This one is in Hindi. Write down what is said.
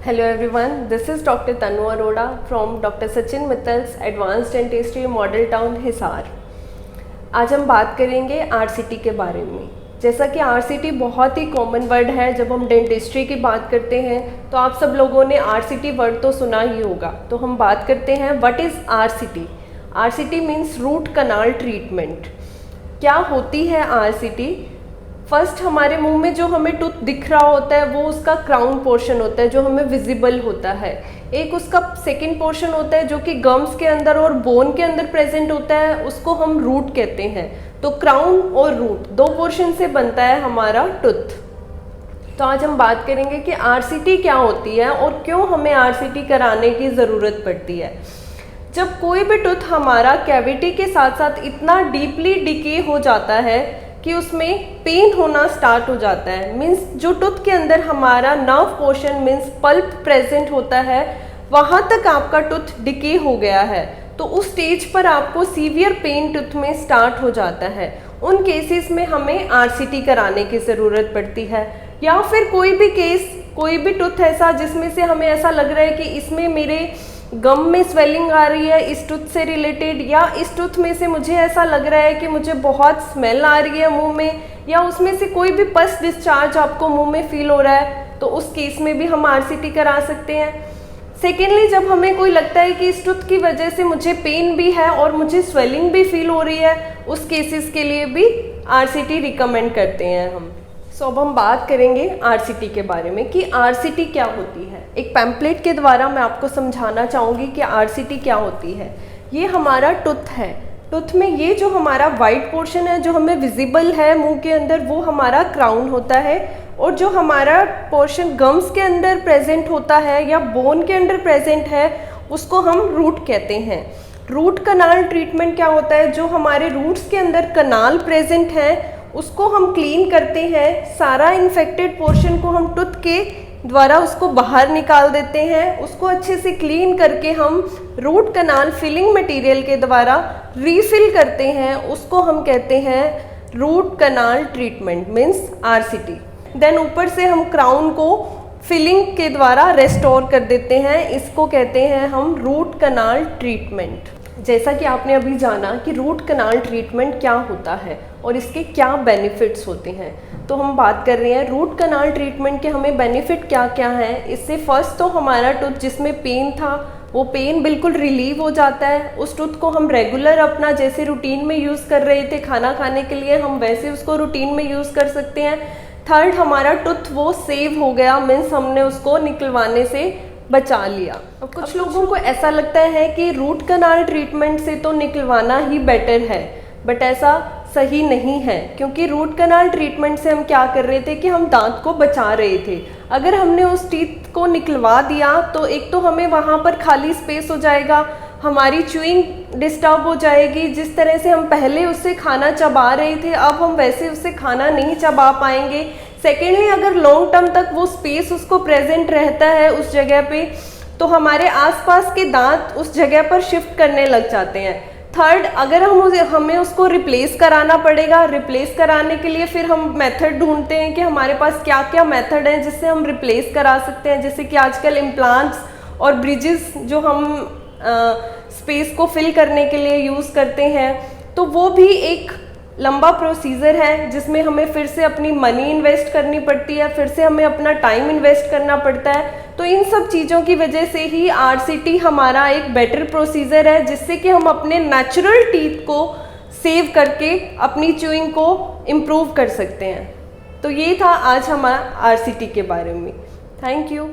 Hello everyone, this is Dr. Tanu Arora from Dr. Sachin Mittal's Advanced Dentistry Model Town Hisar. आज हम बात करेंगे RCT के बारे में। जैसा कि RCT बहुत ही कॉमन वर्ड है, जब हम डेंटिस्ट्री की बात करते हैं तो आप सब लोगों ने RCT वर्ड तो सुना ही होगा। तो हम बात करते हैं what is RCT। RCT means root canal treatment. क्या होती है RCT? फर्स्ट हमारे मुंह में जो हमें टूथ दिख रहा होता है वो उसका क्राउन पोर्शन होता है जो हमें विजिबल होता है। एक उसका सेकंड पोर्शन होता है जो कि गम्स के अंदर और बोन के अंदर प्रेजेंट होता है, उसको हम रूट कहते हैं। तो क्राउन और रूट दो पोर्शन से बनता है हमारा टूथ। तो आज हम बात करेंगे कि RCT क्या होती है और क्यों हमें RCT कराने की ज़रूरत पड़ती है। जब कोई भी टूथ हमारा कैविटी के साथ साथ इतना डीपली डिके हो जाता है कि उसमें पेन होना स्टार्ट हो जाता है, मीन्स जो टूथ के अंदर हमारा nerve portion means pulp present होता है वहाँ तक आपका टूथ डिके हो गया है, तो उस स्टेज पर आपको सीवियर पेन टूथ में स्टार्ट हो जाता है। उन केसेस में हमें RCT कराने की ज़रूरत पड़ती है। या फिर कोई भी केस, कोई भी टूथ ऐसा जिसमें से हमें ऐसा लग रहा है कि इसमें मेरे गम में स्वेलिंग आ रही है इस टूथ से रिलेटेड, या इस टूथ में से मुझे ऐसा लग रहा है कि मुझे बहुत स्मेल आ रही है मुंह में, या उसमें से कोई भी पस डिस्चार्ज आपको मुंह में फील हो रहा है, तो उस केस में भी हम RCT करा सकते हैं। सेकेंडली, जब हमें कोई लगता है कि इस टूथ की वजह से मुझे पेन भी है और मुझे स्वेलिंग भी फील हो रही है, उस केसेस के लिए भी RCT रिकमेंड करते हैं हम। सो अब हम बात करेंगे RCT के बारे में कि RCT क्या होती है। एक पैम्पलेट के द्वारा मैं आपको समझाना चाहूँगी कि RCT क्या होती है। ये हमारा टूथ है। टूथ में ये जो हमारा वाइट पोर्शन है जो हमें विजिबल है मुंह के अंदर, वो हमारा क्राउन होता है, और जो हमारा पोर्शन गम्स के अंदर प्रेजेंट होता है या बोन के अंदर प्रेजेंट है उसको हम रूट कहते हैं। रूट कनाल ट्रीटमेंट क्या होता है? जो हमारे रूट्स के अंदर कनाल प्रेजेंट है उसको हम क्लीन करते हैं। सारा इन्फेक्टेड पोर्शन को हम टूथ के द्वारा उसको बाहर निकाल देते हैं। उसको अच्छे से क्लीन करके हम रूट कनाल फिलिंग मटेरियल के द्वारा रीफिल करते हैं, उसको हम कहते हैं root canal treatment means RCT। Then ऊपर से हम क्राउन को फिलिंग के द्वारा रेस्टोर कर देते हैं, इसको कहते हैं हम रूट कनाल ट्रीटमेंट। जैसा कि आपने अभी जाना कि रूट कनाल ट्रीटमेंट क्या होता है और इसके क्या बेनिफिट्स होते हैं, तो हम बात कर रहे हैं रूट कनाल ट्रीटमेंट के हमें बेनिफिट क्या क्या हैं। इससे फर्स्ट तो हमारा टूथ जिसमें पेन था वो पेन बिल्कुल रिलीव हो जाता है। उस टूथ को हम रेगुलर अपना जैसे रूटीन में यूज़ कर रहे थे खाना खाने के लिए, हम वैसे उसको रूटीन में यूज़ कर सकते हैं। थर्ड, हमारा टूथ वो सेव हो गया, मीन्स हमने उसको निकलवाने से बचा लिया। अब कुछ लोगों को ऐसा लगता है कि रूट कनाल ट्रीटमेंट से तो निकलवाना ही बेटर है, बट ऐसा सही नहीं है, क्योंकि रूट कनाल ट्रीटमेंट से हम क्या कर रहे थे कि हम दांत को बचा रहे थे। अगर हमने उस टीथ को निकलवा दिया तो एक तो हमें वहाँ पर खाली स्पेस हो जाएगा, हमारी च्यूइंग डिस्टर्ब हो जाएगी। जिस तरह से हम पहले उससे खाना चबा रहे थे अब हम वैसे उससे खाना नहीं चबा पाएंगे। सेकेंडली, अगर लॉन्ग टर्म तक वो स्पेस उसको प्रेजेंट रहता है उस जगह पे, तो हमारे आसपास के दांत उस जगह पर शिफ्ट करने लग जाते हैं। थर्ड, अगर हमें उसको रिप्लेस कराना पड़ेगा, रिप्लेस कराने के लिए फिर हम मेथड ढूंढते हैं कि हमारे पास क्या क्या मेथड है जिससे हम रिप्लेस करा सकते हैं। जैसे कि आजकल इम्प्लांट्स और ब्रिजेस जो हम स्पेस को फिल करने के लिए यूज़ करते हैं, तो वो भी एक लंबा प्रोसीजर है जिसमें हमें फिर से अपनी मनी इन्वेस्ट करनी पड़ती है, फिर से हमें अपना टाइम इन्वेस्ट करना पड़ता है। तो इन सब चीज़ों की वजह से ही RCT हमारा एक बेटर प्रोसीजर है, जिससे कि हम अपने नेचुरल टीथ को सेव करके अपनी च्यूइंग को इम्प्रूव कर सकते हैं। तो ये था आज हमारा RCT के बारे में। Thank you.